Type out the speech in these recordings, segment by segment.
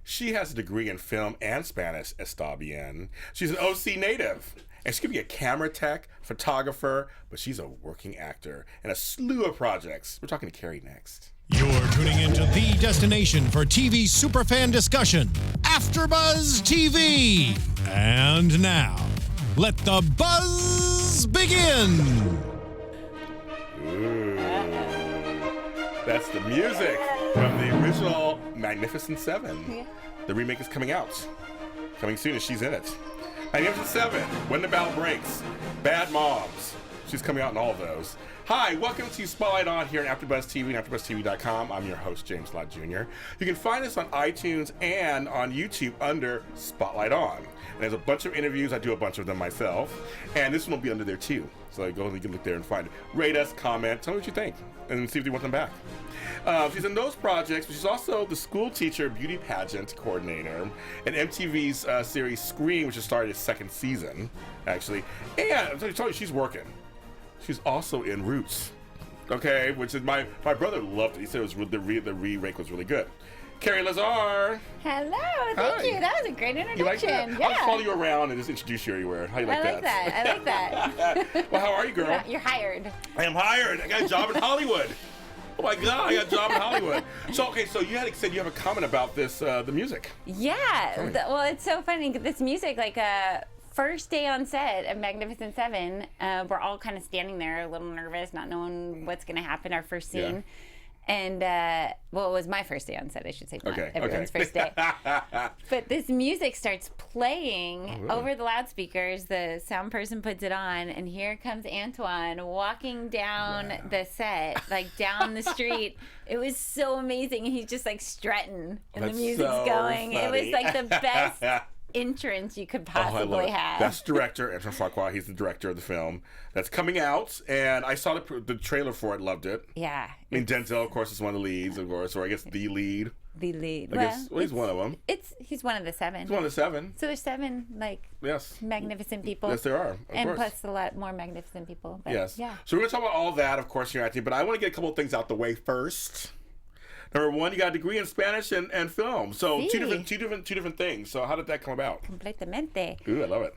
She has a degree in film and Spanish, está bien. She's an OC native. And she could be a camera tech, photographer, but she's a working actor and a slew of projects. We're talking to Carrie next. You're tuning into the destination for TV superfan discussion, AFTERBUZZ TV. And now, let the buzz begin. Ooh. That's the music from the original Magnificent Seven. Yeah. The remake is coming out. Coming soon, and she's in it. Magnificent Seven, When the Bell Breaks, Bad Moms. She's coming out in all of those. Hi, welcome to Spotlight On here at AfterBuzz TV and AfterBuzzTV.com. I'm your host, James Lott Jr. You can find us on iTunes and on YouTube under Spotlight On. And there's a bunch of interviews. I do a bunch of them myself. And this one will be under there too. So you can look there and find it. Rate us, comment, tell me what you think, and see if you want them back. She's in those projects, but she's also the school teacher, beauty pageant coordinator, and MTV's series Scream, which has started its second season, actually. And I'm telling you, she's working. She's also in Roots, okay, which is my brother loved it. He said it was the remake was really good. Carrie Lazar. Hello, thank you. That was a great introduction. You like that? Yeah. I'll just follow you around and just introduce you everywhere. How you like that? I like that. Well, how are you, girl? You're hired. I am hired. I got a job in Hollywood. Oh my God, I got a job in Hollywood. So, okay, so you had said you have a comment about this, the music. Yeah. Well, it's so funny. This music, like first day on set of Magnificent Seven, we're all kind of standing there, a little nervous, not knowing what's going to happen. Our first scene. Yeah. And, well, it was my first day on set, I should say. Not everyone's first day. But this music starts playing over the loudspeakers. The sound person puts it on, and here comes Antoine walking down the set, like down the street. It was so amazing. And he's just like strutting, and the music's going. Funny. It was like the best entrance you could possibly have. Best director, Antoine Fuqua. He's the director of the film that's coming out, and I saw the trailer for it. Loved it. Yeah. I mean, Denzel, of course, is one of the leads, of course, or I guess the lead. The lead. I guess, well, he's one of them. He's one of the seven. He's one of the seven. So there's seven, magnificent people. Yes, there are. And plus a lot more magnificent people. But yes. Yeah. So we're going to talk about all that, of course, you're acting, but I want to get a couple of things out the way first. Number one, you got a degree in Spanish and film. So two different things. So how did that come about? Completamente. Ooh, I love it.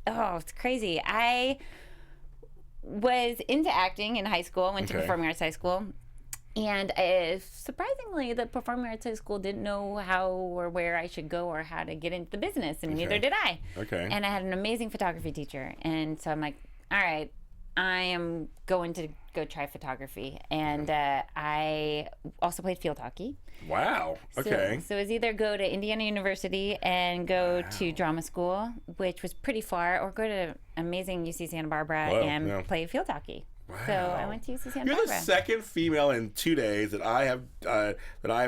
It's crazy. I was into acting in high school. Went to performing arts high school. And surprisingly, the performing arts high school didn't know how or where I should go or how to get into the business, and neither did I. Okay. And I had an amazing photography teacher, and so I'm like, all right, I am going to go try photography. And I also played field hockey. Wow. Okay. So it was either go to Indiana University and go to drama school, which was pretty far, or go to amazing UC Santa Barbara and play field hockey. Wow. So I went to UC Santa Barbara. You're the second female in 2 days that I have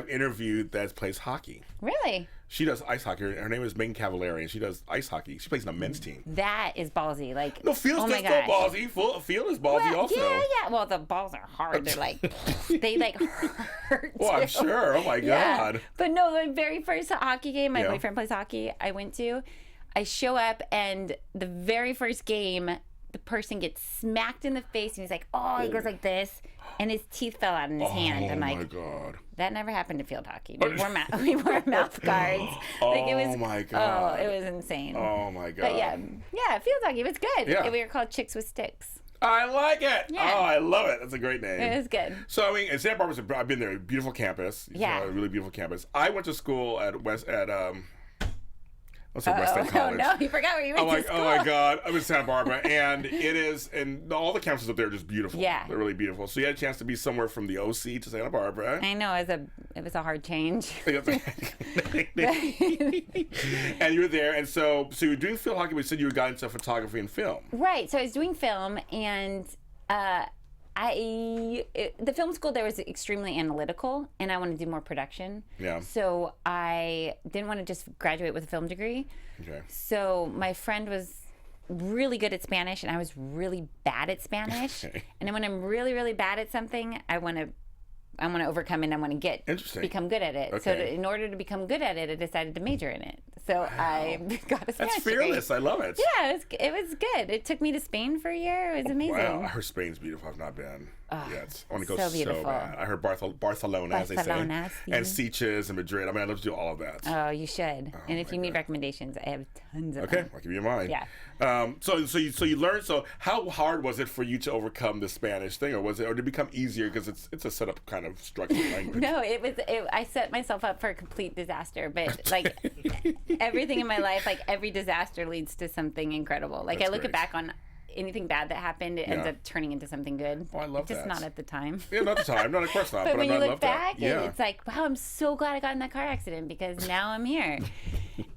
interviewed that plays hockey. Really? She does ice hockey. Her name is Megan Cavallari, and she does ice hockey. She plays in a men's team. That is ballsy. Like, no, Field's still ballsy. Field is ballsy also. Yeah. Well, the balls are hard. They're like, they like hurt. Well, I'm sure. Oh my God. But no, my very first hockey game, my boyfriend plays hockey, I went to, I show up, and the very first game, the person gets smacked in the face, and he's like, he goes like this, and his teeth fell out in his hand. I'm like, oh my God. That never happened to field hockey. We wore mouth guards. Oh my God. Oh, it was insane. Oh my God. But yeah, field hockey, it was good. Yeah. We were called Chicks with Sticks. I like it. Yeah. Oh, I love it. That's a great name. It was good. So, I mean, in Santa Barbara, I've been there. A beautiful campus. Yeah. A really beautiful campus. I went to school at West End College. No, you forgot where you went to school. Oh my God, I'm in Santa Barbara, and all the campuses up there are just beautiful. Yeah, they're really beautiful. So you had a chance to be somewhere from the OC to Santa Barbara. I know it was a hard change. And you were there, and so you were doing field hockey, but you said you got into photography and film. Right. So I was doing film, and the film school there was extremely analytical, and I wanted to do more production. Yeah. So I didn't want to just graduate with a film degree. Okay. So my friend was really good at Spanish, and I was really bad at Spanish. And then when I'm really, really bad at something, I want to overcome it, and I want to become good at it. Okay. So in order to become good at it, I decided to major in it. So I got a Spanish That's fearless. degree. I love it. Yeah, it was good. It took me to Spain for a year. It was amazing. Wow, I heard Spain's beautiful. I've not been. Oh, yes, I want to go so so beautiful. bad. I heard Barcelona, as they say, Barcelona, and sí. Sitges and Madrid. I mean, I'd love to do all of that. Oh, you should. And if my you need God. recommendations, I have tons of Okay, them. I'll keep you in mind. Yeah. So you learned. So how hard was it for you to overcome the Spanish thing, or did it become easier because it's a set up kind of structured language? No, I set myself up for a complete disaster. But like everything in my life, like every disaster leads to something incredible. Like That's I look great. back on anything bad that happened, it ends up turning into something good. Oh, I love Just that. not at the time. Yeah, not the time. Not of course not. But when I you love look back, that. Yeah. it's like, wow, I'm so glad I got in that car accident because now I'm here.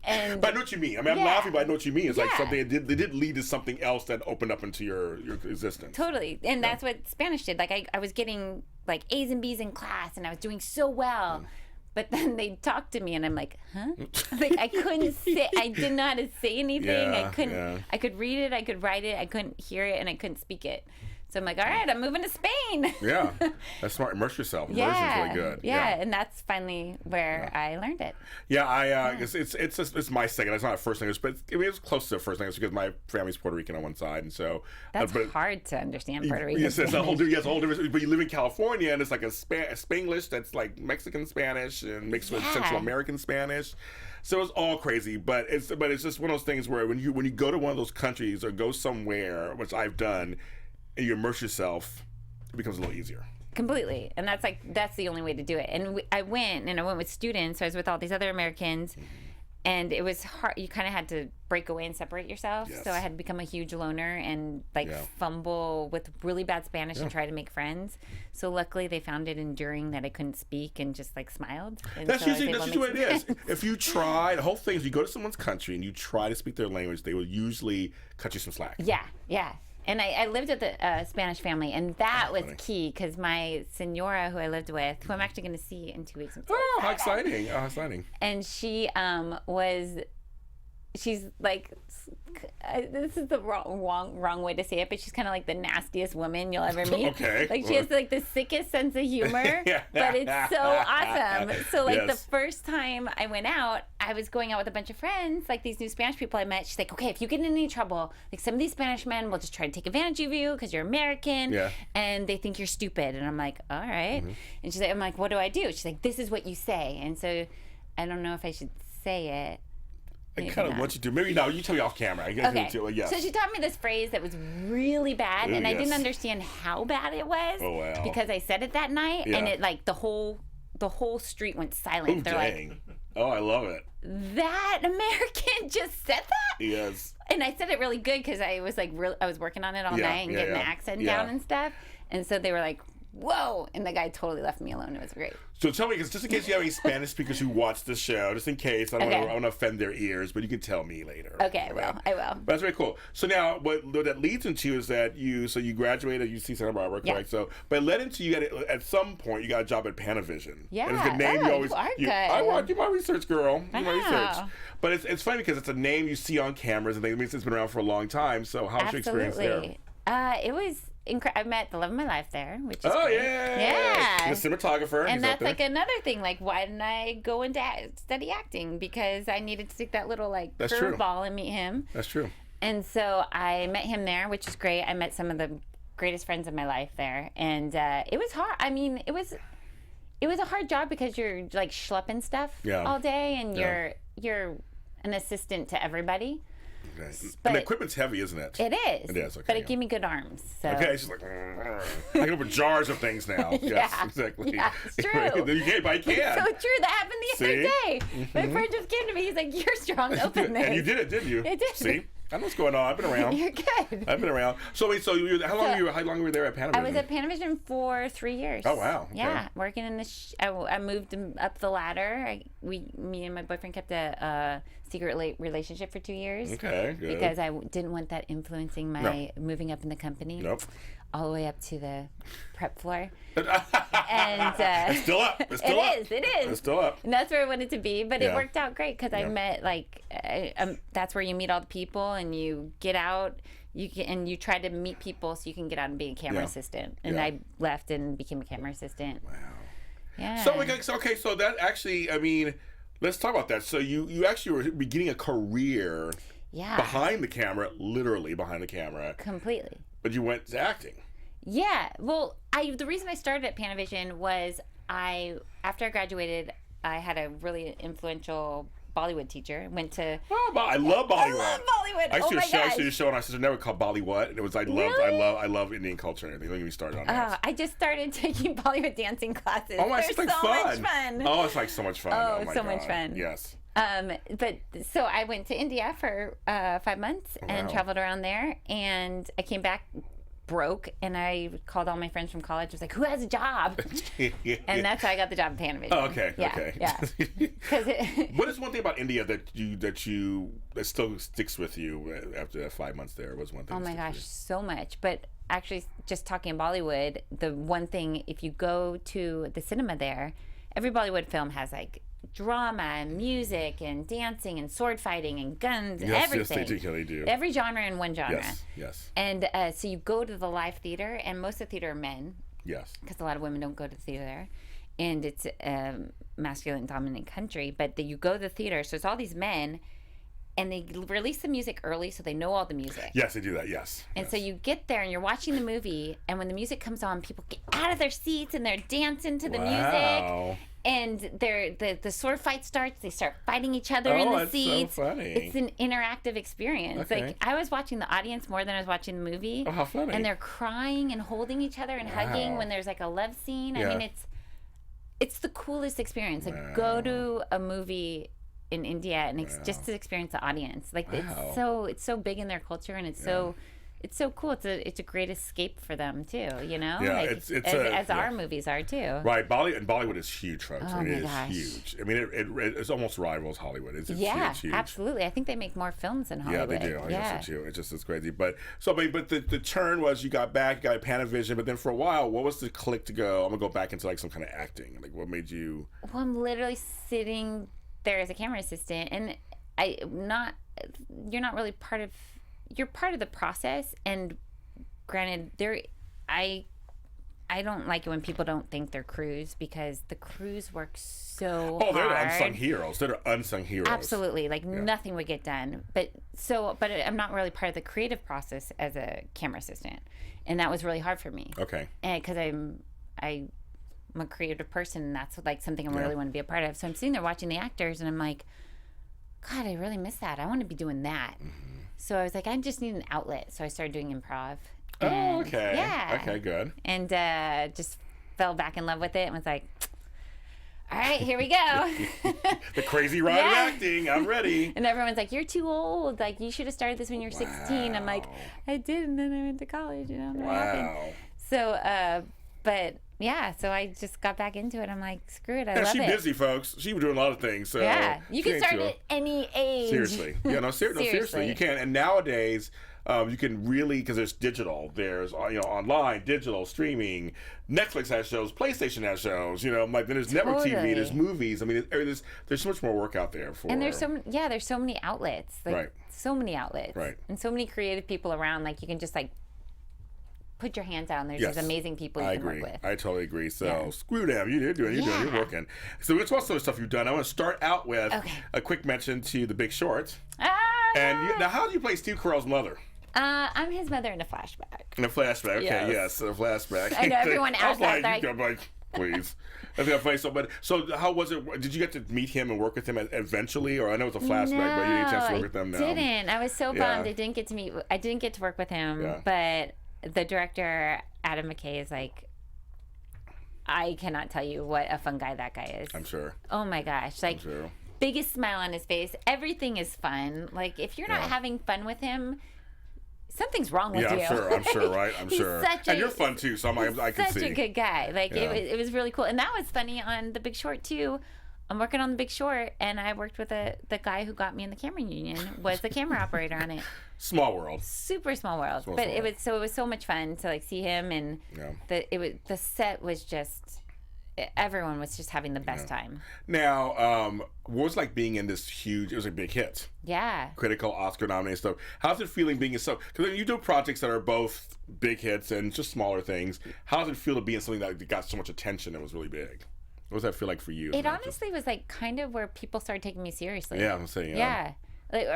And But I know what you mean. I mean, I'm Yeah. laughing, but I know what you mean. It's like Yeah. something they did lead to something else that opened up into your existence. totally. And that's what Spanish did. Like I was getting like A's and B's in class and I was doing so well. But then they talked to me and I'm like, huh? Like I couldn't say, I didn't know how to say anything. I couldn't, I could read it, I could write it, I couldn't hear it, and I couldn't speak it. So I'm like, all right, I'm moving to Spain. Yeah, that's smart. Immerse yourself. Immersion's really good. Yeah, and that's finally where I learned it. Yeah, it's my second. It's not a first language, but it was close to a first language because my family's Puerto Rican on one side, and so That's but, hard to understand Puerto Rican. Yes, it's a whole Spanish. different. But you live in California, and it's like a Spanglish that's like Mexican Spanish and mixed with Central American Spanish. So it's all crazy, but it's just one of those things where when you go to one of those countries or go somewhere, which I've done, and you immerse yourself, it becomes a little easier. Completely, and that's the only way to do it. And I went with students. So I was with all these other Americans, and it was hard. You kind of had to break away and separate yourself. Yes. So I had become a huge loner and fumble with really bad Spanish and try to make friends. So luckily they found it enduring that I couldn't speak and just like smiled. And That's so I was usually able that's to what make it is. some friends. If you try, the whole thing is you go to someone's country and you try to speak their language, they will usually cut you some slack. Yeah. And I lived with a Spanish family, and that was funny. key because my senora who I lived with, who I'm actually going to see in 2 weeks. I'm so Oh, how excited. exciting! Oh, how exciting! And she's like, this is the wrong way to say it, but she's kind of like the nastiest woman you'll ever meet. Okay. Like she has like the sickest sense of humor, Yeah. but it's so awesome. So like the Yes. first time I went out, I was going out with a bunch of friends, like these new Spanish people I met. She's like, okay, if you get in any trouble, like some of these Spanish men will just try to take advantage of you because you're American and they think you're stupid. And I'm like, all right. And she's like, I'm like, what do I do? She's like, this is what you say. And so I don't know if I should say it. I Maybe kind of not. want you to. Maybe no. You tell me off camera. I guess Okay. yes. So she taught me this phrase that was really bad, Ooh, and I yes. didn't understand how bad it was Oh, wow. because I said it that night, Yeah. and it like the whole street went silent. Oh, They're like, dang. Oh, I love it. that American just said that? Yes. And I said it really good because I was like, I was working on it all night and getting the accent down and stuff. And so they were like, whoa. And the guy totally left me alone. It was great. So tell me, because just in case you have any Spanish speakers who watch this show, just in case, I don't want to offend their ears, but you can tell me later. Okay, I will. But that's very cool. So now, what that leads into is that you graduated at UC Santa Barbara, correct? Yeah. So, but it led into you at some point you got a job at Panavision. Yeah. And it's a name you always. You are good. I want do my research, girl. Do my Wow. research. But it's funny because it's a name you see on cameras and things. It means it's been around for a long time. So how's your experience there? It was incredible. I met the love of my life there, which is Oh great. yeah, the cinematographer. And he's that's up there. like another thing. Like, why didn't I go into study acting? Because I needed to stick that little like That's true. curveball and meet him. That's true. And so I met him there, which is great. I met some of the greatest friends of my life there, and it was hard. I mean, it was a hard job because you're like schlepping stuff all day, and you're an assistant to everybody. Okay. But And the equipment's heavy, isn't it? It is. It is, okay, but it yeah. gave me good arms. So. Okay, she's like, I can open jars of things now. Yes, exactly. Yeah, it's true. You can't, but I can. So true. That happened the See? other day. My friend just came to me. He's like, "You're strong. Open this." And you did it, didn't you? I did. See? I know what's going on. I've been around. You're good. I've been around. So wait, how long were you there at Panavision? I was at Panavision for 3 years. Oh, wow. Okay. Yeah, working in the. I moved up the ladder. Me and my boyfriend kept a secret relationship for 2 years. Okay, good. Because I didn't want that influencing my moving up in the company. Nope. All the way up to the prep floor. And it's still up. It's still up. It is. It's still up. And that's where I wanted to be, but Yeah. it worked out great because I met that's where you meet all the people and you get out. You try to meet people so you can get out and be a camera assistant. And I left and became a camera assistant. Wow. Yeah. So that actually, I mean, let's talk about that. So you actually were beginning a career behind the camera, literally behind the camera. Completely. But you went to acting. Yeah. Well, the reason I started at Panavision was after I graduated, I had a really influential Bollywood teacher. Went to. Oh, I love Bollywood. I love Bollywood. I used oh to my do gosh. a show on our sister network called Bollywood, and it was I love Indian culture and everything. Don't get me started on that. I just started taking Bollywood dancing classes. Oh my, They're it's like so fun. much fun. Oh, it's like so much fun. Oh, my so God. much fun. Yes. But so I went to India for 5 months and traveled around there, and I came back broke, and I called all my friends from college. I was like, "Who has a job?" And that's how I got the job at Panavision. Oh, okay. Yeah, Okay. Yeah. What is one thing about India that still sticks with you after that 5 months there? Was one thing? Oh my gosh, so much. But actually, just talking Bollywood, the one thing, if you go to the cinema there, every Bollywood film has like drama and music and dancing and sword fighting and guns and everything. Yes, they do. Every genre in one genre. Yes. And so you go to the live theater, and most of the theater are men. Yes. Because a lot of women don't go to the theater there. And it's a masculine dominant country. But you go to the theater, so it's all these men, and they release the music early so they know all the music. Yes, they do that, yes. And so you get there and you're watching the movie, and when the music comes on, people get out of their seats and they're dancing to the music. And the sword fight starts. They start fighting each other in the seats. So funny. It's an interactive experience. Okay. Like, I was watching the audience more than I was watching the movie. Oh, how funny. And they're crying and holding each other and hugging when there's like a love scene. Yeah. I mean, it's the coolest experience. Like, go to a movie in India and just to experience the audience. Like, it's so big in their culture, and it's so cool. It's a great escape for them too, you know? Yeah, like, as our movies are too. Right, Bollywood is huge, folks. Oh my it gosh. is huge. I mean, it's almost rivals Hollywood. It's huge. Absolutely. I think they make more films than Hollywood. Yeah, they do. I guess so too. It's crazy. But the turn was you got back, you got Panavision, but then for a while, what was the click to go? I'm gonna go back into like some kind of acting. Like, what made you? Well, I'm literally sitting there as a camera assistant, and you're not really part of. You're part of the process, and granted, I don't like it when people don't thank their crews, because the crews work so hard. Oh, they're the unsung heroes. They're the unsung heroes. Absolutely, like nothing would get done. But I'm not really part of the creative process as a camera assistant, and that was really hard for me. Okay. And because I'm a creative person, and that's like something I really want to be a part of. So I'm sitting there watching the actors, and I'm like, God, I really miss that. I want to be doing that. Mm-hmm. So I was like, I just need an outlet. So I started doing improv. Oh, okay. Yeah. Okay, good. And just fell back in love with it and was like, all right, here we go. The crazy ride of acting. I'm ready. And everyone's like, you're too old. Like, you should have started this when you're 16. I'm like, I did, and then I went to college. You know what happened. So, but yeah, so I just got back into it. I'm like, screw it, I love it. She's busy, folks. She was doing a lot of things. So yeah, you can start at any age. Seriously. Yeah, no, seriously, you can. And nowadays, you can really, because there's digital, there's online, digital, streaming. Netflix has shows, PlayStation has shows. Like then there's network TV, there's movies. I mean, there's so much more work out there for. And there's so many outlets. Like, right. So many outlets. Right. And so many creative people around. Like, you can just like put your hands out, and there's these amazing people you can work with. I totally agree. So screw them. You're working. So let's watch some of the stuff you've done. I want to start out with a quick mention to The Big Short. Now, how do you play Steve Carell's mother? I'm his mother in a flashback. In a flashback, okay, yes, a flashback. I know everyone asked that. I'm like, please. That's gonna play so how was it? Did you get to meet him and work with him eventually, or I know it's a flashback, but you didn't get a chance to work with them now? I didn't. I was so bummed. I didn't get to work with him, but the director, Adam McKay, is like, I cannot tell you what a fun guy that guy is. I'm sure. Oh my gosh. Like, biggest smile on his face. Everything is fun. Like, if you're not having fun with him, something's wrong with you. Yeah, I'm sure, right? I'm sure. And you're fun too, so I can see. Such a good guy. Like, it was really cool. And that was funny on The Big Short too. I'm working on The Big Short, and I worked with the guy who got me in the camera union, was the camera operator on it. Small world. Super small world. It was so much fun to like see him, and the set was just, everyone was just having the best time. Now, what was it like being in this huge? It was a big hit. Yeah. Critical, Oscar nominated stuff. How's it feeling being in so? Because you do projects that are both big hits and just smaller things. How does it feel to be in something that got so much attention and was really big? What does that feel like for you? It honestly was like kind of where people started taking me seriously. Yeah, I'm saying. Yeah. like,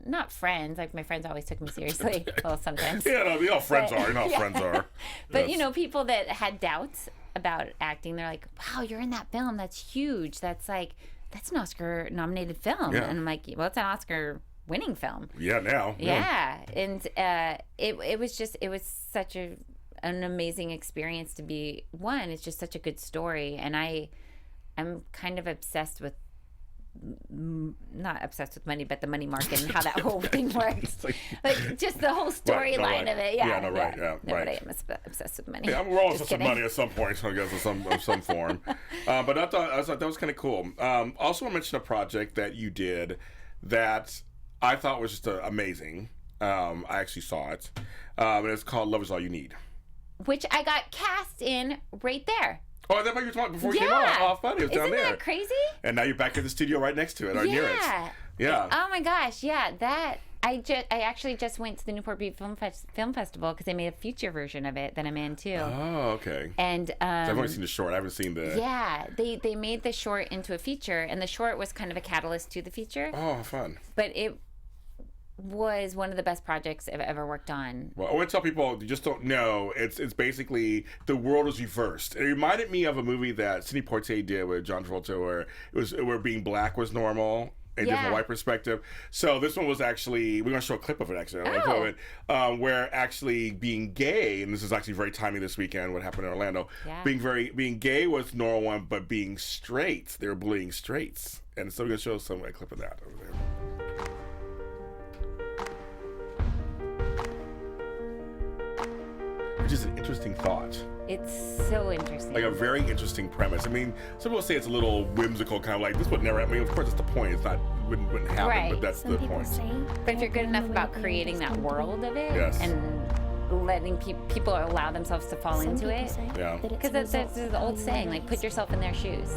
not friends. Like my friends always took me seriously. Well, sometimes. Yeah, no, all friends are. You know how friends are. But you know, people that had doubts about acting, they're like, "Wow, you're in that film. That's huge. That's an Oscar-nominated film." Yeah. And I'm like, "Well, it's an Oscar-winning film." Yeah, now. Yeah, and it was such an amazing experience to be one. It's just such a good story, and I'm kind of obsessed with. Not obsessed with money, but the money market and how that whole thing works. Like just the whole storyline of it. Yeah, right. But I am obsessed with money. Yeah, we're all obsessed with money at some point, I guess, in some form. But I thought that was kind of cool. Also, want to mention a project that you did that I thought was just amazing. I actually saw it, and it's called "Love Is All You Need," which I got cast in right there. Oh, that's what you were talking before you came on. Oh, funny. It was down there. Isn't that crazy? And now you're back in the studio right next to it, or near it. Yeah. Oh my gosh, yeah. That I actually just went to the Newport Beach Film Festival because they made a feature version of it that I'm in too. Oh, okay. And I've only seen the short. I haven't seen the. Yeah, they made the short into a feature, and the short was kind of a catalyst to the feature. Oh, fun. But it was one of the best projects I've ever worked on. Well, I want to tell people, you just don't know, it's basically the world is reversed. It reminded me of a movie that Sidney Poitier did with John Travolta where being black was normal and different white perspective. So this one was actually, we're going to show a clip of it actually, where actually being gay, and this is actually very timely this weekend, what happened in Orlando, being gay was normal one, but being straight, they were bullying straights. And so we're going to show a clip of that over there. Which is an interesting thought. It's so interesting. Like a very interesting premise. I mean, some people say it's a little whimsical, kind of like this would never. I mean, of course, it's the point. It's not wouldn't happen, but that's the point. But if you're good enough about creating that world of it, and letting people allow themselves to fall into it, because that's the old saying, like put yourself in their shoes.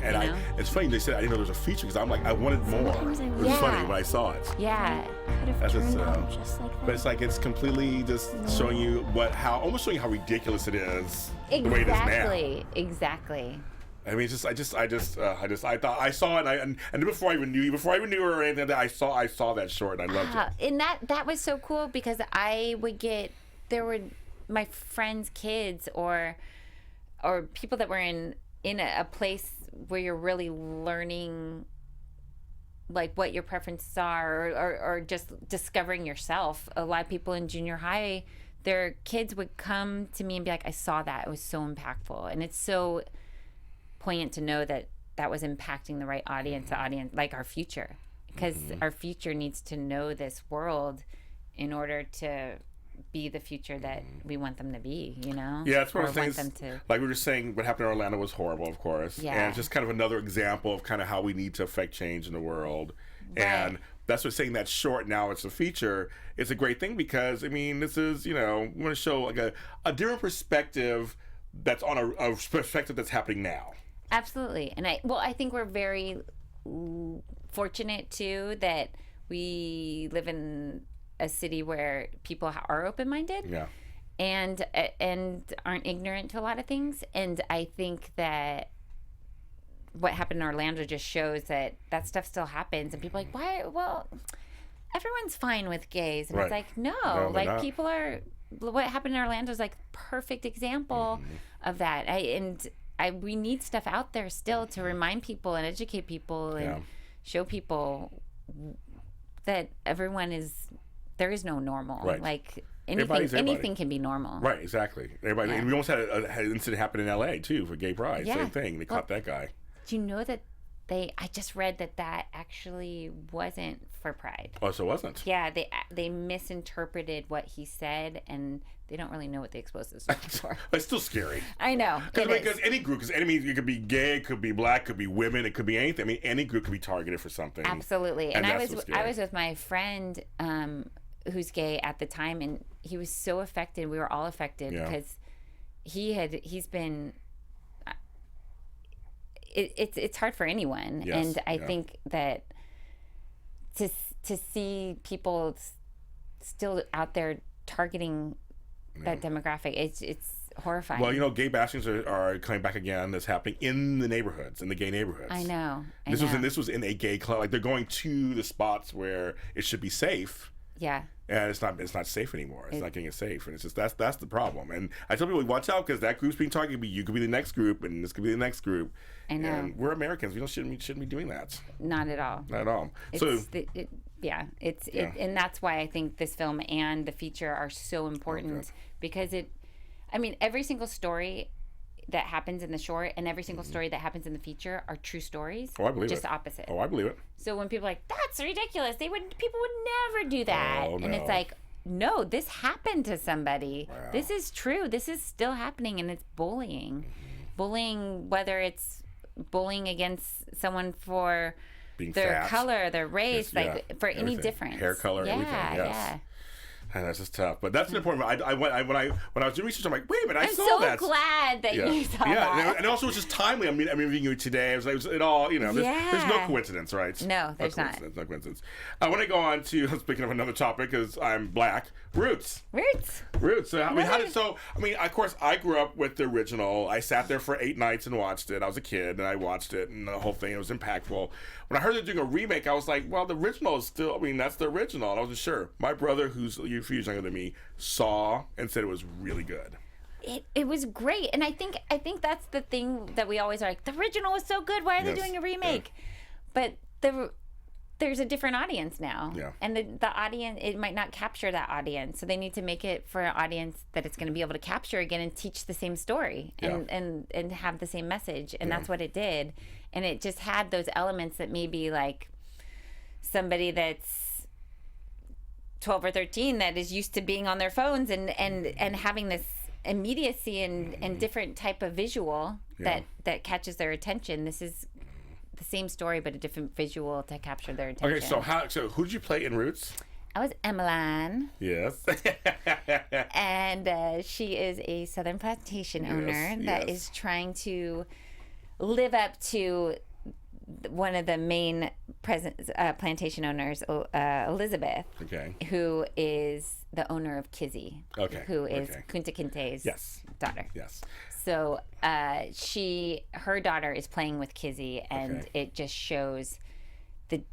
And it's funny they said I didn't know there was a feature because I'm like I wanted more. It was funny when I saw it. Yeah. That's just, but it's like it's completely just showing you almost showing you how ridiculous it is the way it is now. Exactly. I mean, I thought I saw it, and before I even knew her or anything, I saw that short and I loved it. And that was so cool because there were my friends' kids or people that were in a place where you're really learning like what your preferences are or just discovering yourself. A lot of people in junior high, their kids would come to me and be like, I saw that. It was so impactful. And it's so poignant to know that was impacting the right audience, like our future. Because our future needs to know this world in order to be the future that we want them to be, you know? Yeah, that's one of the things, like we were just saying, what happened in Orlando was horrible, of course. Yeah. And it's just kind of another example of kind of how we need to affect change in the world. Right. And that's what saying that short, now it's a feature, it's a great thing because, I mean, this is, we want to show like a different perspective that's on a perspective that's happening now. Absolutely. And I think we're very fortunate, too, that we live in a city where people are open-minded and aren't ignorant to a lot of things. And I think that what happened in Orlando just shows that stuff still happens. And people are like, why? Well, everyone's fine with gays. And it's like, no like people are, what happened in Orlando is like perfect example of that. We need stuff out there still to remind people and educate people and show people that there is no normal. Right. Like anything can be normal. Right, exactly. Everybody. And we almost had an incident happen in LA too for gay pride. Same thing. They caught that guy. Do you know that I just read that actually wasn't for Pride. Oh, so it wasn't? Yeah, they misinterpreted what he said, and they don't really know what the explosives are for. It's still scary. I know. Because any group, it could be gay, it could be black, it could be women, it could be anything. I mean, any group could be targeted for something. Absolutely. And I was with my friend who's gay at the time, and he was so affected. We were all affected because he's been. It's hard for anyone, and I think that to see people still out there targeting that demographic, it's horrifying. Well, you know, gay bashings are coming back again. That's happening in the neighborhoods, in the gay neighborhoods. I know. This was in a gay club. Like, they're going to the spots where it should be safe. Yeah. And it's not safe anymore. It's not getting it safe, and it's just that's the problem. And I tell people, watch out, because that group's being targeted. You could be the next group, and this could be the next group. I know. And we're Americans. We shouldn't be doing that. Not at all. Not at all. And that's why I think this film and the feature are so important, because every single story that happens in the short and every single story that happens in the feature are true stories. Oh, I believe just it. opposite. Oh, I believe it. So when people are like, that's ridiculous, people would never do that. Oh, no. And it's like, no, this happened to somebody. Wow. This is true. This is still happening, and it's bullying. Bullying, whether it's bullying against someone for Being their fat. color, their race, for everything. any difference. Hair color, everything. Yes. Yeah. And that's just tough, but that's an important. When I was doing research, I'm like, wait a minute, I saw I'm so that. glad that you saw that. Yeah, and also it's just timely. I'm reviewing it today. It all, you know. There's no coincidence, right? No, there's not. No coincidence. I want to go on to, speaking of another topic, because I'm black. Roots. So of course, I grew up with the original. I sat there for 8 nights and watched it. I was a kid and I watched it, and the whole thing, it was impactful. When I heard they're doing a remake, I was like, well, the original is still. That's the original. And I wasn't sure. My brother, who's a few years younger than me, saw and said it was really good. It was great, and I think that's the thing that we always are like, the original was so good. Why are they doing a remake? Yeah. But there's a different audience now, and the audience, it might not capture that audience, so they need to make it for an audience that it's going to be able to capture again and teach the same story and have the same message, and that's what it did. And it just had those elements that maybe like somebody that's 12 or 13 that is used to being on their phones and having this immediacy and different type of visual that catches their attention. This is the same story but a different visual to capture their attention. Okay, so who did you play in Roots? I was Emmeline. Yes. And she is a Southern plantation owner that is trying to live up to one of the main plantation owners, Elizabeth, who is the owner of Kizzy, who is Kunta Kinte's daughter. Yes. So her daughter is playing with Kizzy, and it just shows the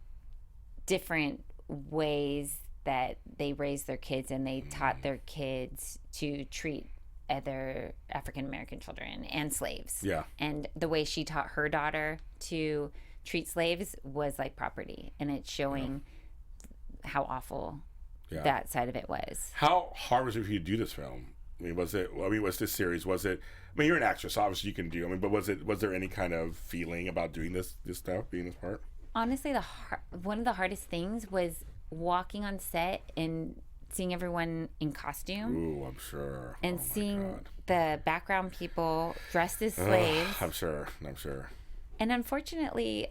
different ways that they raise their kids, and they taught their kids to treat other African American children and slaves. Yeah. And the way she taught her daughter to treat slaves was like property, and it's showing how awful that side of it was. How hard was it for you to do this film? Was this series, you're an actress, so obviously you can do, but was there any kind of feeling about doing this stuff, being this part? Honestly, one of the hardest things was walking on set and seeing everyone in costume. Ooh, I'm sure. And seeing the background people dressed as slaves. I'm sure. And unfortunately,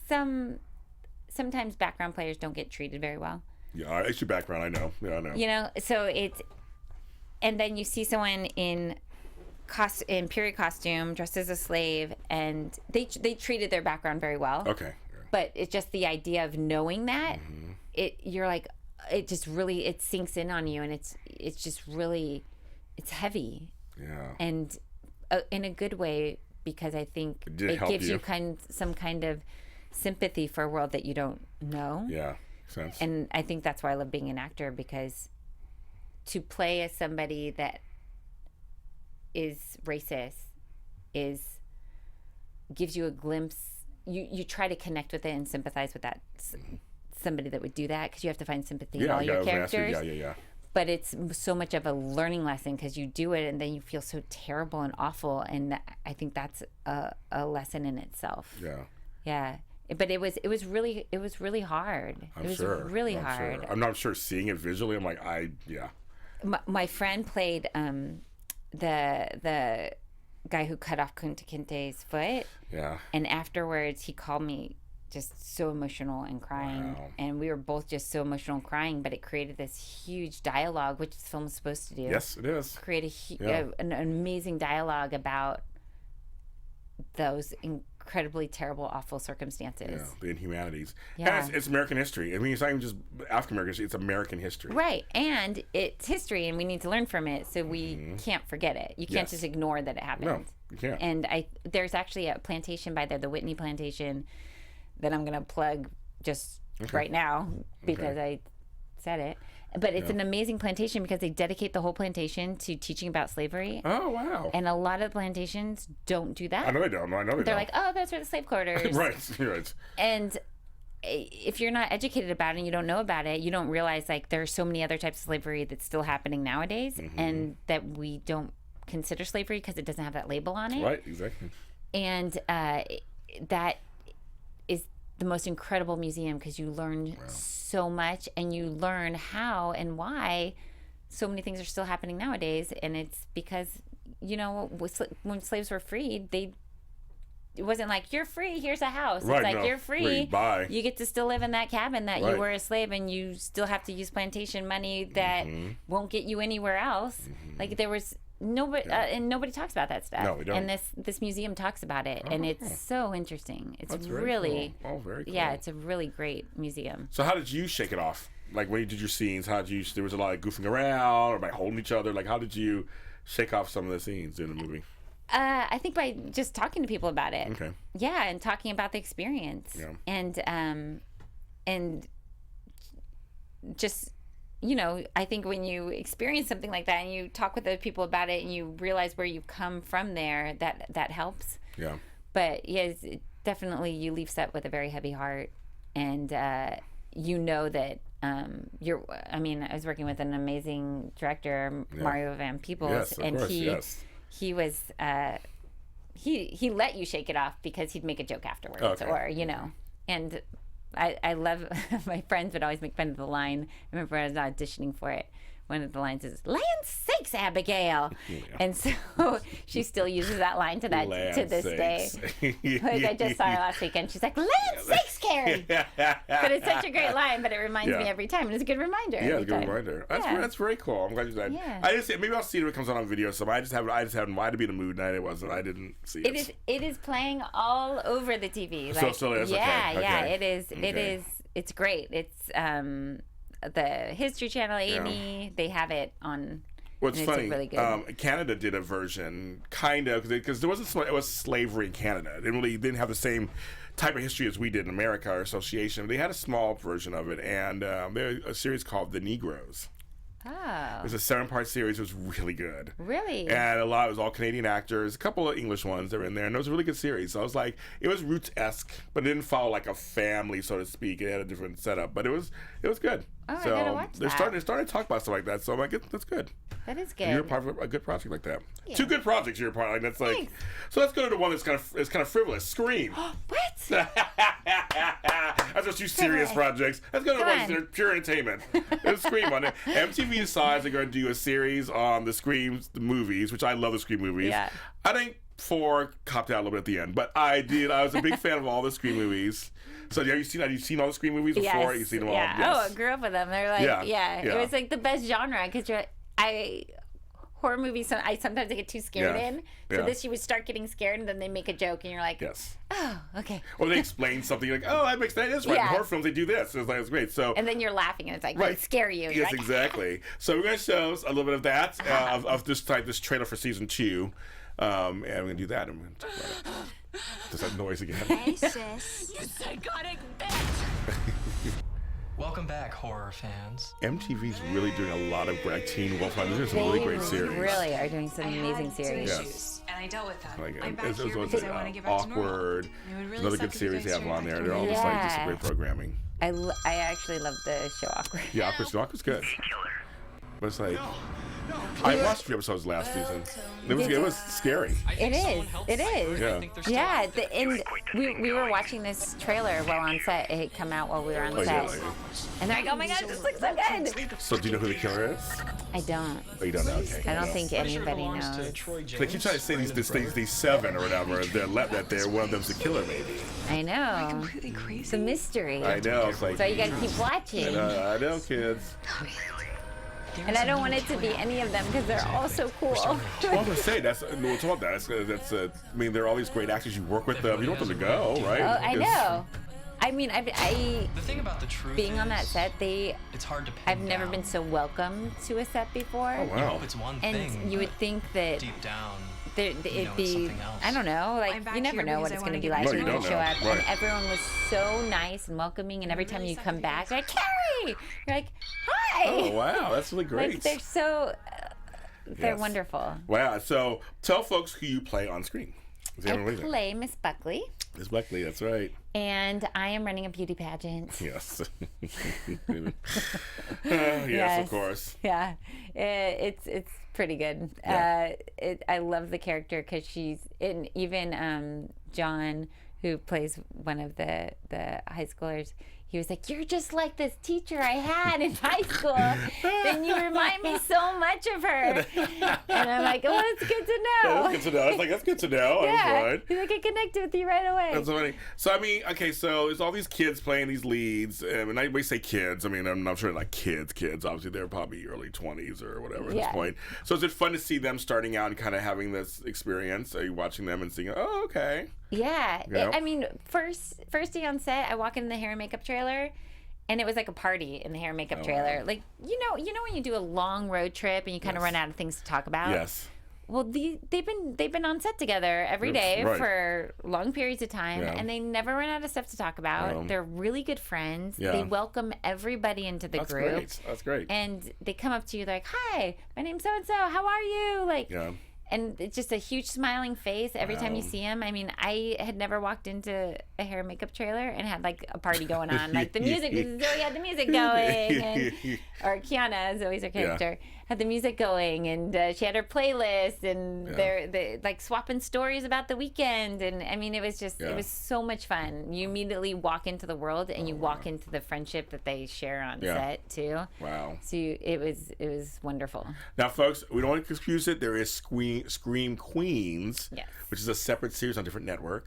sometimes background players don't get treated very well. Yeah, it's your background, I know. Yeah, I know. You know, so and then you see someone in period costume dressed as a slave, and they treated their background very well. Okay. But it's just the idea of knowing that, you're like, it just really, it sinks in on you, and it's just really, it's heavy. Yeah. And in a good way, because I think it gives you some kind of sympathy for a world that you don't know. Yeah, makes sense. And I think that's why I love being an actor, because to play as somebody that is racist gives you a glimpse. You try to connect with it and sympathize with that somebody that would do that, because you have to find sympathy in all your characters. Yeah. But it's so much of a learning lesson, because you do it and then you feel so terrible and awful, and I think that's a lesson in itself. Yeah. Yeah. But it was really hard. I'm sure. Really hard. I'm not sure, seeing it visually, I'm like, My friend played the guy who cut off Kunta Kinte's foot. Yeah. And afterwards, he called me just so emotional and crying. Wow. And we were both just so emotional and crying, but it created this huge dialogue, which this film is supposed to do. Yes, it is. Create an amazing dialogue about those incredibly terrible, awful circumstances. Yeah, the inhumanities. Yeah. And it's American history. I mean, it's not even just African American history, it's American history. Right, and it's history, and we need to learn from it, so we can't forget it. You can't just ignore that it happened. No, you can't. And there's actually a plantation by there, the Whitney Plantation, that I'm going to plug just right now because I said it. But it's an amazing plantation because they dedicate the whole plantation to teaching about slavery. Oh, wow. And a lot of plantations don't do that. I know they don't. I know they don't. They're like, oh, those are the slave quarters. Right. And if you're not educated about it and you don't know about it, you don't realize like there are so many other types of slavery that's still happening nowadays and that we don't consider slavery because it doesn't have that label on it. Right, exactly. And that is the most incredible museum because you learn so much and you learn how and why so many things are still happening nowadays. And it's because, you know, when slaves were freed, it wasn't like, you're free, here's a house. Right, it's like, no. you're free. Bye. You get to still live in that cabin that you were a slave, and you still have to use plantation money that won't get you anywhere else. Like there was nobody, and nobody talks about that stuff. No, we don't. And this museum talks about it, and it's so interesting. It's That's very really, cool. Oh, very cool. yeah, it's a really great museum. So how did you shake it off? Like when you did your scenes, there was a lot of goofing around or by holding each other. Like how did you shake off some of the scenes in the movie? I think by just talking to people about it. Okay. Yeah, and talking about the experience. Yeah. And just, you know, I think when you experience something like that and you talk with other people about it and you realize where you come from there, that helps. Yeah. But yes, definitely you leave set with a very heavy heart, and you know that I was working with an amazing director, Mario Van Peebles, Yes, of and course, he was he let you shake it off because he'd make a joke afterwards, or you know. And I love my friends would always make fun of the line. I remember when I was auditioning for it, one of the lines is "Land sakes, Abigail," and so she still uses that line to this day. Like I just saw her last weekend. She's like, "Land sakes, Carrie," but it's such a great line. But it reminds me every time, and it's a good reminder. Yeah, it's a good reminder. That's very cool. I'm glad you said. Yeah. I just maybe I'll see it when it comes out on video. So I just haven't wanted to be in the mood, and I didn't see it. It is playing all over the TV. Like, So still is. Yeah, okay. it is. Okay. It is. It's great. It's the History Channel, Amy. They have it on. What's funny? Really good. Canada did a version, kind of, because there wasn't. It was slavery in Canada. It didn't have the same type of history as we did in America, our association. They had a small version of it, and they had a series called The Negroes. Oh. It was a 7-part series. It was really good. Really? And it was all Canadian actors, a couple of English ones that were in there, and it was a really good series. So I was like, it was Roots-esque, but it didn't follow like a family, so to speak. It had a different setup, but it was good. Oh, so I gotta watch they're that. starting to talk about stuff like that. So I'm like, that's good. That is good. You're part of a good project like that. Yeah. 2 good projects you're a part of. Like that's like. Thanks. So let's go to the one that's kind of frivolous. Scream. What? That's just 2 serious projects. Let's go to the ones that are pure entertainment. There's Scream on it. MTV decides they're going to do a series on the the movies, which I love the Scream movies. Yeah. I think 4 copped out a little bit at the end, but I was a big fan of all the Scream movies. So have you seen all the Scream movies before? Yes. You've seen them all? Yeah. Yes. Oh, I grew up with them. They're like, Yeah. It was like the best genre because horror movies. So sometimes I get too scared in. So this you would start getting scared, and then they make a joke, and you're like, yes. Oh, okay. Or they explain something like, oh, that is right. In horror films, they do this. It's great. So. And then you're laughing, and it's like, they scare you. Yes, like, exactly. So we're going to show us a little bit of that, of this trailer for season 2. And we're going to do that. And we're going to talk about it. Does that noise again? Hey, sis. You psychotic bitch! Welcome back, horror fans. MTV's really doing a lot of great teen wolf. They're doing some really great series. They really are doing some amazing series. Yes. And I dealt with that. Like, I'm back it here was because I want to get back to normal. Awkward. It would really Another suck good if you series they guys have on turned there. back They're all to just like Yeah. some great programming. I actually love the show Awkward. Yeah, Awkward's good. But it's like, I watched 3 episodes last season. It was scary. It is. It is. Yeah. Yeah, and we were watching this trailer while on set. It had come out while we were on Oh, yeah, set. like- And they're like, oh my god, this looks so good. So do you know who the killer is? I don't. Oh, you don't know? Okay. I don't think anybody knows. They keep trying to say these 7 or whatever. That one of them's the killer, maybe. I know. Completely crazy. It's a mystery. I know. It's like. So you gotta keep watching. I know, kids. And I don't want it to be any of them because they're all so cool. Well, I was gonna say we'll talk about that. That's I mean, there are all these great actors you work with them. You don't want them to go, right? Oh, I know. I mean, The thing about the truth being on that set, it's hard to pin I've never down. been so welcomed to a set before. Oh You wow. hope it's one And thing, you would but think that deep down, it'd it's be, something else. I don't know, like I'm back you never here know what because it's I going to wanna be get like No, when you you don't show know. up. Right. And everyone was so nice and welcoming, and every time you come back, they're like, Carrie! You're like, hi! Oh wow, that's really great. Like, they're so, they're Yes. wonderful. Wow. So tell folks who you play on screen. Is I anyone with you? play Miss Buckley, Miss Buckley. That's right. and I am running a beauty pageant. Yes. Yes, of course. Yeah, it's pretty good. Yeah. I love the character because she's in. Even John, who plays one of the high schoolers, he was like, "You're just like this teacher I had in high school, and you remind me so much of her." And I'm like, "Oh, it's good to know." That's good to know. I was like, that's good to know. Yeah, That's right. he's like, "I connected with you right away." That's funny. So I mean, okay, so there's all these kids playing these leads, and we say kids. I mean, I'm not sure like kids. Obviously, they're probably early 20s or whatever at this Yeah. point. So is it fun to see them starting out and kind of having this experience? Are you watching them and seeing, oh, okay, Yeah, Yeah. I mean, first day on set, I walk in the hair and makeup trailer, and it was like a party in the hair and makeup trailer. wow. Like you know when you do a long road trip and you kind of Yes. run out of things to talk about. yes, Well, they've been on set together every Yes, day right. for long periods of time, Yeah. and they never run out of stuff to talk about. No. They're really good friends. Yeah. They welcome everybody into the that's group. great. That's great. And they come up to you, they're like, "Hi, my name's so and so. How are you?" Like, Yeah. and it's just a huge smiling face every time you Wow. see him. I mean, I had never walked into a hair and makeup trailer and had like a party going on. Like the music, Zoe had the music going, and, or Kiana, Zoe's her character, had the music going, and she had her playlist, and they're like swapping stories about the weekend. And I mean, it was just, it was so much fun. You immediately walk into the world, and you walk into the friendship that they share on set too. Wow. So it was wonderful. Now, folks, we don't want to confuse it. There is Scream Queens, Yes. which is a separate series on a different network.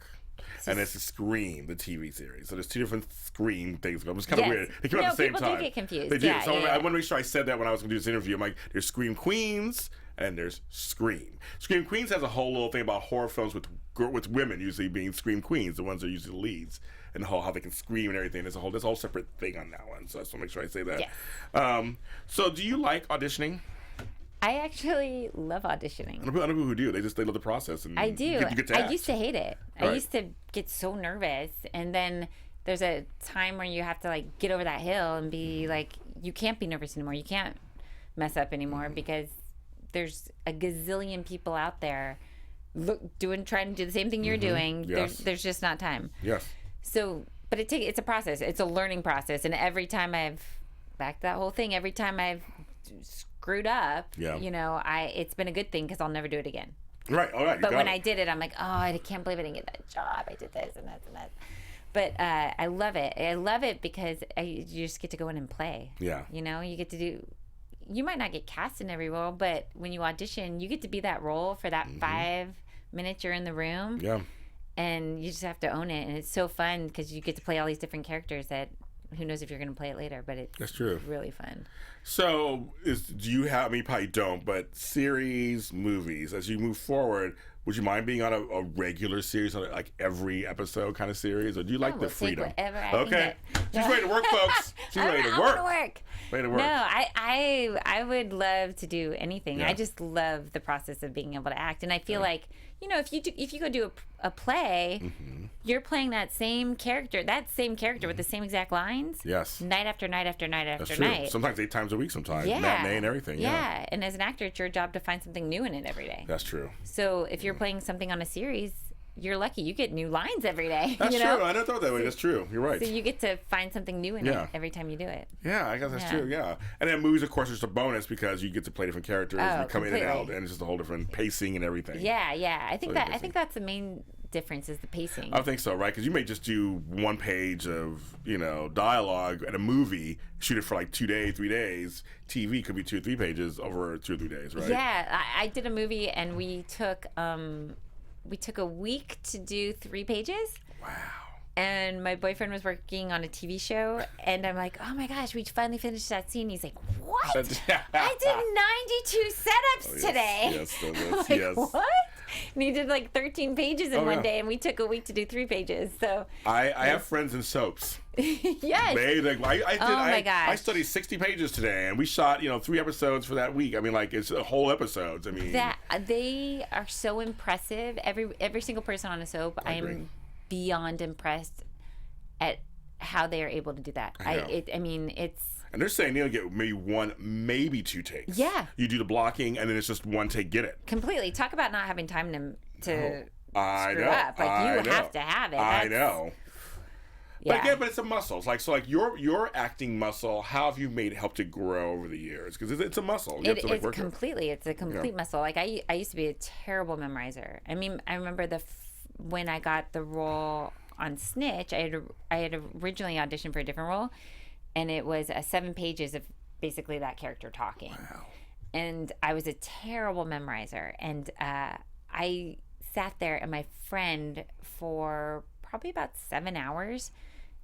And it's Scream, the TV series. So there's two different Scream things going. It's kind of Yes. weird. They come out at the same people do time. get confused. They do. Yeah, So yeah, I want to make sure I said that when I was going to do this interview. I'm like, there's Scream Queens and there's Scream. Scream Queens has a whole little thing about horror films with women usually being Scream Queens, the ones that are usually the leads, and the whole how they can scream and everything. There's a whole separate thing on that one. So I just want to make sure I say that. Yes. So do you like auditioning? I actually love auditioning. I know people who do. They love the process. And I do. You get to I act. used to hate it. I Right. used to get so nervous, and then there's a time where you have to like get over that hill and be like, you can't be nervous anymore. You can't mess up anymore because there's a gazillion people out there trying to do the same thing you're doing. Yes. There's just not time. Yes. So, but it's a process. It's a learning process, and every time back to that whole thing. Every time I've screwed up, you know, it's been a good thing because I'll never do it again. Right. All right. But when I did it, I'm like, oh, I can't believe I didn't get that job. I did this and that and that. But I love it. I love it because you just get to go in and play. Yeah. You know, you get to do. You might not get cast in every role, but when you audition, you get to be that role for that 5 minutes you're in the room. Yeah. And you just have to own it, and it's so fun because you get to play all these different characters that who knows if you're going to play it later, but it's That's true. really fun. So, do you have? I mean, you probably don't, but series, movies. As you move forward, would you mind being on a regular series, on like every episode kind of series, or do you like the will take freedom? whatever I can Okay, get. she's ready to work, folks. She's ready to I work. want to work. Ready to work. No, I would love to do anything. Yeah. I just love the process of being able to act, and I feel like, you know, if you go do a play, you're playing that same character with the same exact lines. Yes. Night after night after night after That's true. night. Sometimes 8 times a week. Sometimes Yeah. matinee and everything. Yeah, and as an actor, it's your job to find something new in it every day. That's true. So if you're playing something on a series, you're lucky. You get new lines every day. That's you true. know? I never thought that way. That's true. You're right. So you get to find something new in Yeah. it every time you do it. Yeah, I guess that's Yeah. true. Yeah, and then movies, of course, is a bonus because you get to play different characters. Oh, You come in and out, completely. and it's just a whole different pacing and everything. Yeah, yeah. I think So I interesting. think that's the main difference is the pacing. I think so, right? Because you may just do 1 page of, you know, dialogue at a movie, shoot it for like 2 days, 3 days. TV could be 2 or 3 pages over 2 or 3 days, right? Yeah, I did a movie and we took a week to do 3 pages. Wow. And my boyfriend was working on a TV show, and I'm like, oh my gosh, we finally finished that scene. He's like, what? I did 92 setups today. Yes, I'm like, yes. what? And he did like 13 pages in one day, and we took a week to do 3 pages. So I have friends in soaps. Yes. I studied 60 pages today, and we shot 3 episodes for that week. I mean, like, it's whole episodes. I mean, that they are so impressive. Every single person on a soap, I am beyond impressed at how they are able to do that. I mean, it's. And they're saying they'll get maybe 1, maybe 2 takes. Yeah. You do the blocking, and then it's just 1 take, get it. Completely. Talk about not having time to I screw know. up. Like, you have to have it. I know. Yeah. But again, but it's a muscle. It's like, so like your acting muscle, how have you made it help to grow over the years? Because it's a muscle. You have to work It's a complete muscle. Like I used to be a terrible memorizer. I mean, I remember when I got the role on Snitch, I had originally auditioned for a different role, and it was 7 pages of basically that character talking. Wow. And I was a terrible memorizer, and I sat there and my friend for probably about 7 hours.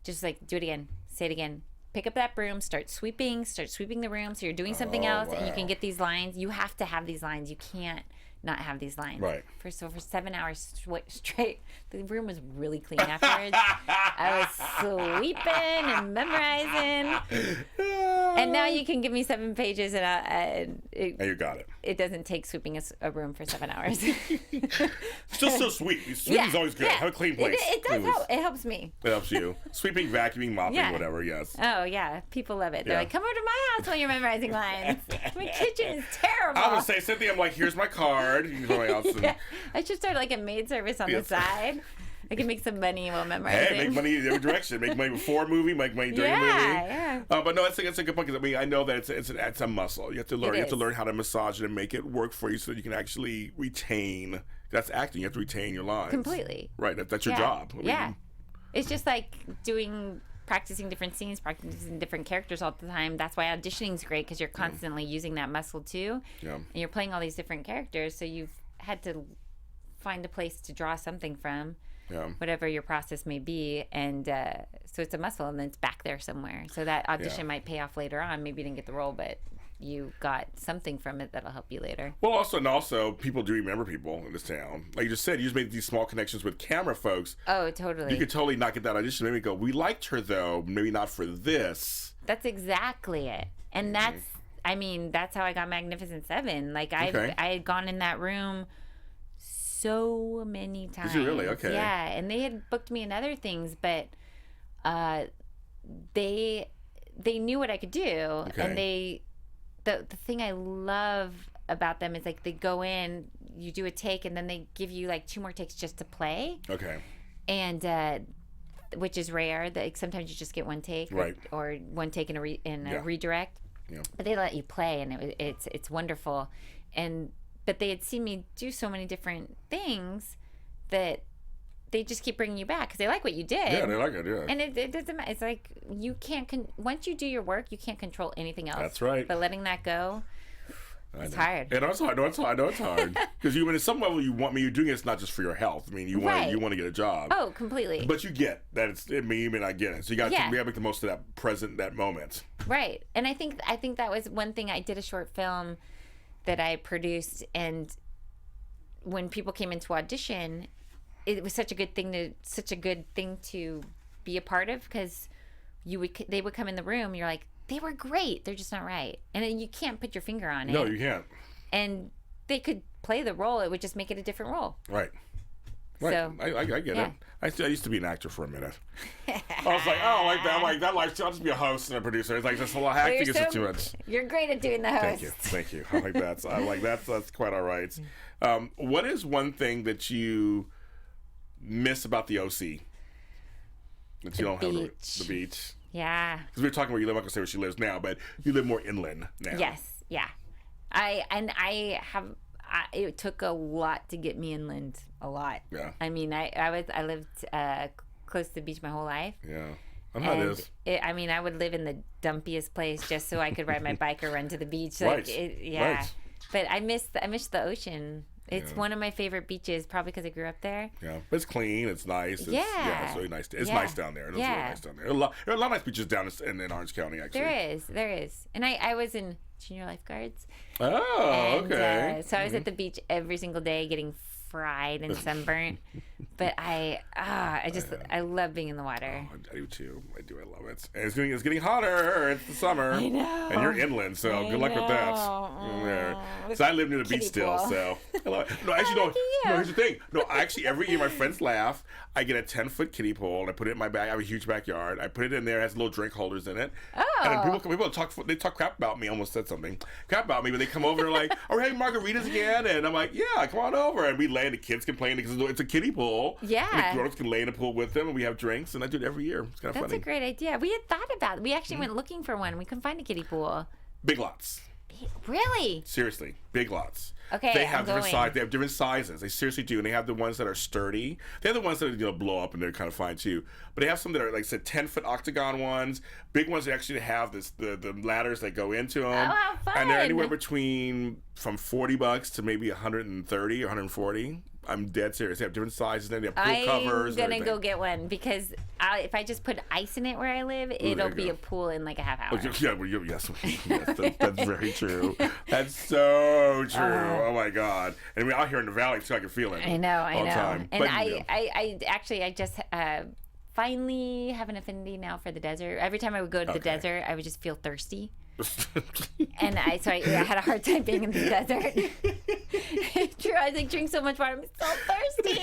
Just like, do it again, say it again, pick up that broom, start sweeping the room. So you're doing something else, and you can get these lines. You have to have these lines. You can't not have these lines. Right. For 7 hours straight, the room was really clean afterwards. I was sweeping and memorizing. And now you can give me 7 pages, and you got it. It doesn't take sweeping a room for 7 hours. Still so sweep. Sweeping's always good. Have a clean place. It does help. It helps me. It helps you. Sweeping, vacuuming, mopping, whatever, yes. Oh, yeah. People love it. They're like, come over to my house while you're memorizing lines. My kitchen is terrible. I would say, Cynthia, I'm like, here's my card. You can go else. I should start like a maid service on the side. I can make some money while memorizing. Hey, make money in every direction. Make money before a movie, make money during a movie. Yeah. But no, that's a good point, because I mean, I know that it's a muscle. You have to learn. You have to learn how to massage it and make it work for you, so that you can actually retain. That's acting. You have to retain your lines. Completely. Right. That's your job. I mean, it's just like practicing different scenes, practicing different characters all the time. That's why auditioning is great, because you're constantly using that muscle too. Yeah. And you're playing all these different characters, so you've had to find a place to draw something from. Yeah. Whatever your process may be, and so it's a muscle, and then it's back there somewhere. So that audition might pay off later on. Maybe you didn't get the role, but you got something from it that'll help you later. Well, also, people do remember people in this town. Like you just said, you just made these small connections with camera folks. Oh, totally. You could totally not get that audition. Maybe go, we liked her though, maybe not for this. That's exactly it, and that's how I got Magnificent Seven. Like I had gone in that room so many times. Did you really? Okay. Yeah, and they had booked me in other things, but they knew what I could do, and the thing I love about them is like they go in, you do a take, and then they give you like 2 more takes just to play. Okay. And which is rare. Like sometimes you just get 1 take, right, or 1 take in a redirect. Yeah. But they let you play, and it's wonderful, But they had seen me do so many different things that they just keep bringing you back because they like what you did. Yeah, they like it, yeah. And it doesn't matter. It's like you can't, once you do your work, you can't control anything else. That's right. But letting that go, it's hard. I know it's hard. Because at some level, you're doing it's not just for your health. I mean, you want to get a job. Oh, completely. But you get that you may not get it. So you got to make the most of that moment. Right. And I think that was one thing. I did a short film that I produced, and when people came into audition, it was such a good thing to be a part of, because they would come in the room, you're like, they were great, they're just not right, and then you can't put your finger on it. No, you can't. And they could play the role, it would just make it a different role. Right. So I get it. I used to be an actor for a minute. I was like, that life. I'll just be a host and a producer. It's like, just a lot of acting is too much. You're great at doing the host. Thank you. I like that. That's quite all right. What is one thing that you miss about the OC? That you don't have the beach. Yeah. Because we were talking where you live. I'm not gonna say where she lives now, but you live more inland now. Yes. Yeah. It took a lot to get me inland. A lot. Yeah. I mean, I lived close to the beach my whole life. Yeah. I know how it is. I would live in the dumpiest place just so I could ride my bike or run to the beach. Right. Yeah. Right. But I miss the ocean. It's one of my favorite beaches, probably because I grew up there. Yeah, but it's clean. It's nice. It's, it's really nice. It's nice down there. It's really nice down there. There are a lot of nice beaches down in Orange County, actually. There is. And I was in junior lifeguards. Oh, and, okay. So I was at the beach every single day getting fried and sunburnt. But I love being in the water. Oh, I do too. I love it. And it's getting hotter. It's the summer. I know. And you're inland, so good luck with that. Yeah. So I live near the beach still, so I love it. No, actually, no. Here's the thing. No, actually, every year my friends laugh. I get a 10-foot kiddie pool and I put it in my bag. I have a huge backyard. I put it in there. It has little drink holders in it. Oh. And then people talk crap about me. I almost said something crap about me, but they come over and like, "Are we having margaritas again?" And I'm like, "Yeah, come on over." And we lay and the kids can play in it because it's a kiddie pool. Yeah. And the grown-ups can lay in the pool with them, and we have drinks. And I do it every year. It's kind of funny. That's a great idea. We had thought about it. We actually went looking for one. We couldn't find a kiddie pool. Big Lots. Really? Seriously, Big Lots. Okay, they have I'm different going. sizes. They have different sizes. They seriously do, and they have the ones that are sturdy. They have the ones that blow up, and they're kind of fine too. But they have some that are like I said 10-foot octagon ones. Big ones that actually have the ladders that go into them. Oh, how fun! And they're anywhere between from $40 to maybe 130 or 140. I'm dead serious. They have different sizes. Then they have pool covers. I'm gonna go get one because if I just put ice in it where I live, it'll be a pool in like a half hour. Yeah, well, yes, that's very true. That's so true. Oh my God! And we're out here in the valley, so I can feel it. I know. all the time. And But, I just finally have an affinity now for the desert. Every time I would go to the desert, I would just feel thirsty. And I had a hard time being in the desert. True, I drink so much water, I'm so thirsty.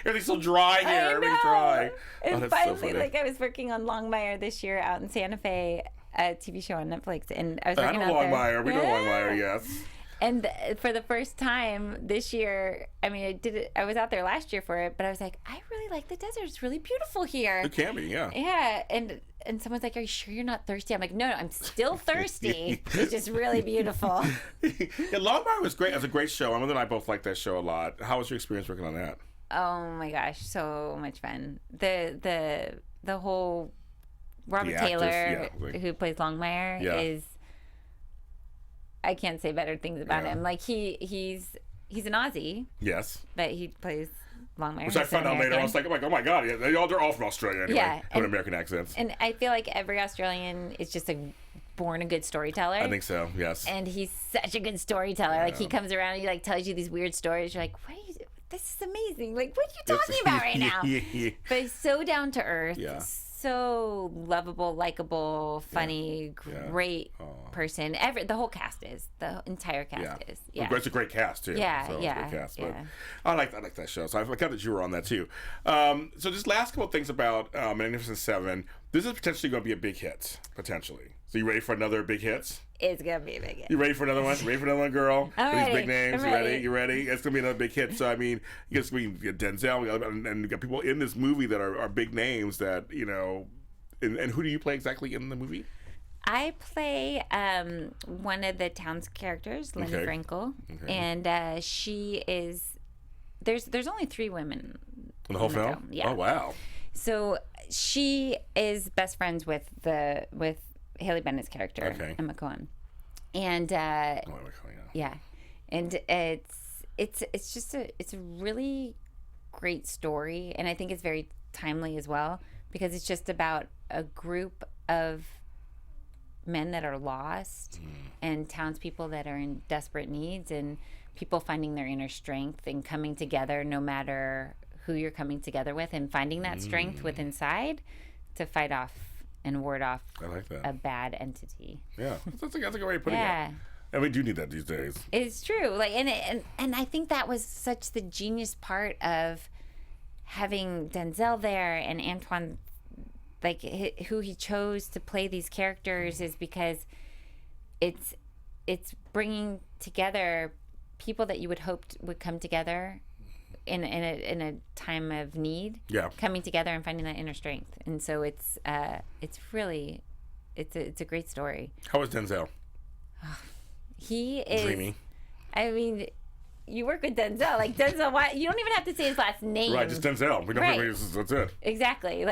Everything's so dry here. Everything's dry. And that's finally, so funny. I was working on Longmire this year out in Santa Fe, a TV show on Netflix, and I was I working know out there. Longmire. We know Longmire. Yes. And for the first time this year, I mean, I was out there last year for it, but I was like, I really like the desert. It's really beautiful here. It can be, yeah. Yeah, and someone's like, "Are you sure you're not thirsty?" I'm like, "No, I'm still thirsty. It's just really beautiful." Yeah, Longmire was great. It was a great show. My mother and I both liked that show a lot. How was your experience working on that? Oh my gosh, so much fun. The whole Robert Taylor, who plays Longmire, is. I can't say better things about him. Like he's an Aussie. Yes. But he plays Longmire. Which I found out later. I was like, oh my God, they're all from Australia anyway. Yeah, Having American accents. And I feel like every Australian is just born a good storyteller. I think so. Yes. And he's such a good storyteller. Like he comes around and he tells you these weird stories. You're like, what are you? This is amazing. Like, what are you talking about right now? But he's so down to earth. Yeah. So lovable, likable, funny, great person. The whole cast is. The entire cast is. Yeah. It's a great cast too. Yeah, so yeah. It's a great cast, but I like that show. So I forgot that you were on that too. So just last couple of things about Magnificent Seven. This is potentially going to be a big hit. Potentially. So you ready for another big hit? It's gonna be a big hit. You ready for another one? Ready for another one, girl? I'm These ready. big names. I'm You ready? ready. You ready? It's gonna be another big hit. So I mean, we got Denzel, and we got people in this movie that are big names that And who do you play exactly in the movie? I play one of the town's characters, Lenny Frankel, and she is. There's only 3 women in the whole film. Yeah. Oh wow. So she is best friends with Haley Bennett's character, Emma Cohen, and and it's just a really great story, and I think it's very timely as well because it's just about a group of men that are lost and townspeople that are in desperate needs and people finding their inner strength and coming together no matter who you're coming together with and finding that strength within inside to fight off and ward off a bad entity. Yeah, that's a great way of putting it. And we do need that these days. It's true. And I think that was such the genius part of having Denzel there and Antoine, who he chose to play these characters is because it's bringing together people that you would hope would come together in a time of need. Yeah, coming together and finding that inner strength. And so it's really a great story. How was Denzel? He is dreamy. I mean, you work with Denzel. Denzel, why you don't even have to say his last name. Right, just Denzel. We don't that's it. Exactly.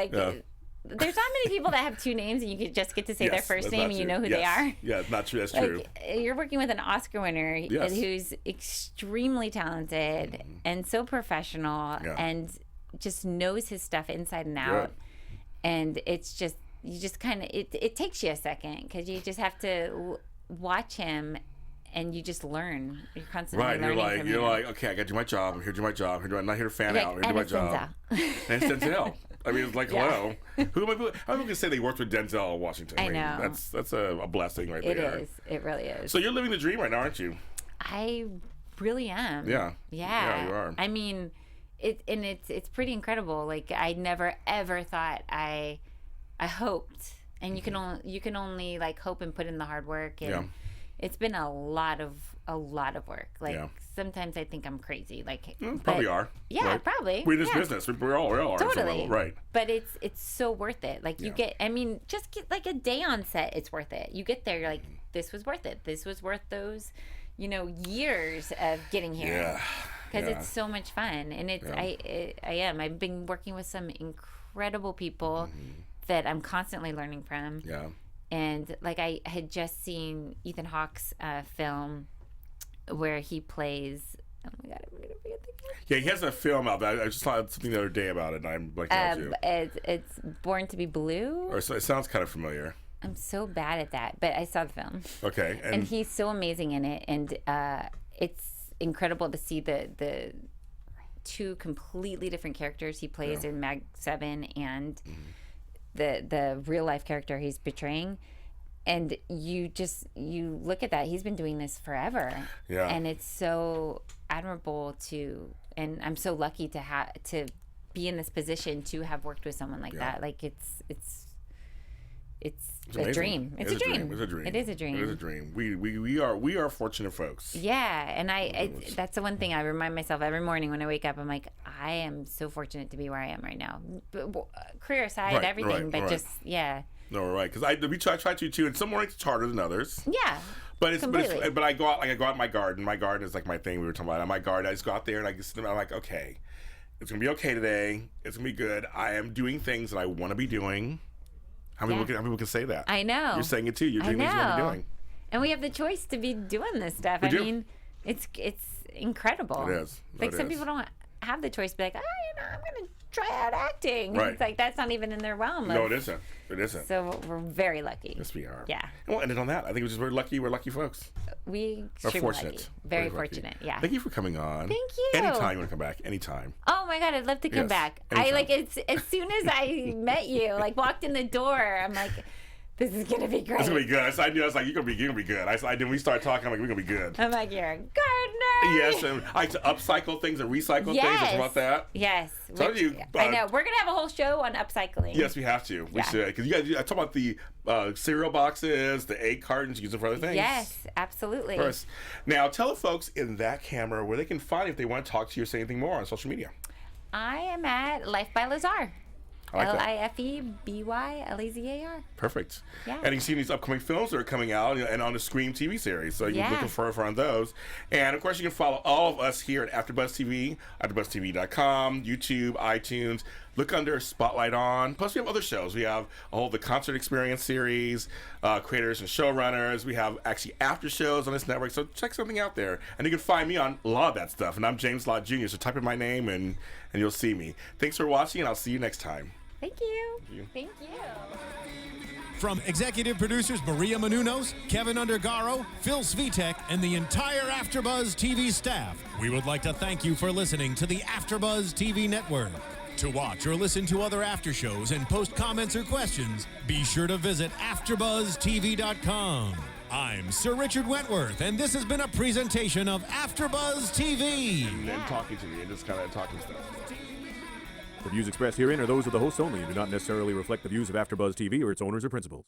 there's not many people that have two names and you could just get to say their first that's name not and you true. know who they are. Yeah, not true. That's Like, true. you're working with an Oscar winner who's extremely talented and so professional and just knows his stuff inside and out. Good. And it's just, you just kind of, it takes you a second because you just have to watch him and you just learn. You're constantly learning from you're him. like, okay, I got to do my job. I'm here to do my job. I'm not here to fan out. I'm here to do my and job. And it's Denzel. I mean, it's like, hello. Who am I? I'm going to say they worked with Denzel in Washington. I know. That's a blessing right It there. is. It really is. So you're living the dream right now, aren't you? I really am. Yeah. Yeah. Yeah, you are. I mean, it's pretty incredible. Like I never ever thought I hoped, and you can only like hope and put in the hard work. And it's been a lot of work. Like sometimes I think I'm crazy. Like probably are. Yeah, right? probably. We're in this business. We're all are. Totally. Right. But it's so worth it. Like you get, I mean, just get like a day on set. It's worth it. You get there, you're like, this was worth it. This was worth those, years of getting here. Yeah. Because it's so much fun, and it's I am. I've been working with some incredible people that I'm constantly learning from. Yeah. And like I had just seen Ethan Hawke's film where he plays. Oh my God, I'm gonna forget the name. Yeah, he has a film out. I just saw something the other day about it, and I'm blanking out too. It's Born to be Blue. Or it sounds kind of familiar. I'm so bad at that, but I saw the film. Okay. And he's so amazing in it, and it's incredible to see the two completely different characters he plays in Mag 7 and the real life character he's portraying. And you look at that, he's been doing this forever. Yeah. And it's so admirable and I'm so lucky to be in this position to have worked with someone like that. Like it's a dream. It's a dream. It's a dream. It is a dream. It is a dream. We are fortunate folks. Yeah, and that's the one thing I remind myself every morning when I wake up. I'm like, I am so fortunate to be where I am right now. Career aside, everything, but just No, right. Because I try to too, and some mornings it's harder than others. Yeah. But I go out in my garden. My garden is like my thing we were talking about. In my garden, I just go out there and I'm like, okay, it's gonna be okay today. It's gonna be good. I am doing things that I want to be doing. How many people can say that? I know. You're saying it too. You're doing things you want to be doing. And we have the choice to be doing this stuff. I mean, it's incredible. It is. Like some people don't have the choice to be like, I'm going to try out acting. Right. It's like that's not even in their realm. No, it isn't. It isn't. So we're very lucky. Yes, we are. Yeah. And we'll end it on that. I think we're lucky. We're lucky folks. We are extremely fortunate. Lucky. Very lucky. fortunate. Yeah. Thank you for coming on. Thank you. Anytime you want to come back. Anytime. Oh my God, I'd love to come back. Anytime. It's as soon as I met you, like walked in the door, I'm like, this is gonna be great. It's gonna be good. I knew. I was like, you're gonna be good. I did. We started talking. I'm like, we're gonna be good. I'm like, you're a gardener. Yes, and I like to upcycle things and recycle things. It's about that. Yes. Told you. I know. We're gonna have a whole show on upcycling. Yes, we have to. We should. Because you guys, I talk about the cereal boxes, the egg cartons, use them for other things. Yes, absolutely. First, now tell the folks in that camera where they can find you if they want to talk to you or say anything more on social media. I am at Life by Lazar. I like that. LIFEBYLAZAR. Perfect. Yeah. And you can see these upcoming films that are coming out and on the Scream TV series. So you're looking for on those. And of course, you can follow all of us here at AfterBuzz TV, AfterBuzzTV.com, YouTube, iTunes. Look under Spotlight On. Plus, we have other shows. We have the Concert Experience series, creators and showrunners. We have actually after shows on this network. So check something out there. And you can find me on a lot of that stuff. And I'm James Lott Jr. So type in my name and you'll see me. Thanks for watching, and I'll see you next time. Thank you. Thank you. From executive producers Maria Menounos, Kevin Undergaro, Phil Svitek, and the entire AfterBuzz TV staff, we would like to thank you for listening to the AfterBuzz TV network. To watch or listen to other after shows and post comments or questions, be sure to visit AfterBuzzTV.com. I'm Sir Richard Wentworth, and this has been a presentation of AfterBuzz TV. And then talking to me and just kind of talking stuff. The views expressed herein are those of the hosts only and do not necessarily reflect the views of AfterBuzz TV or its owners or principals.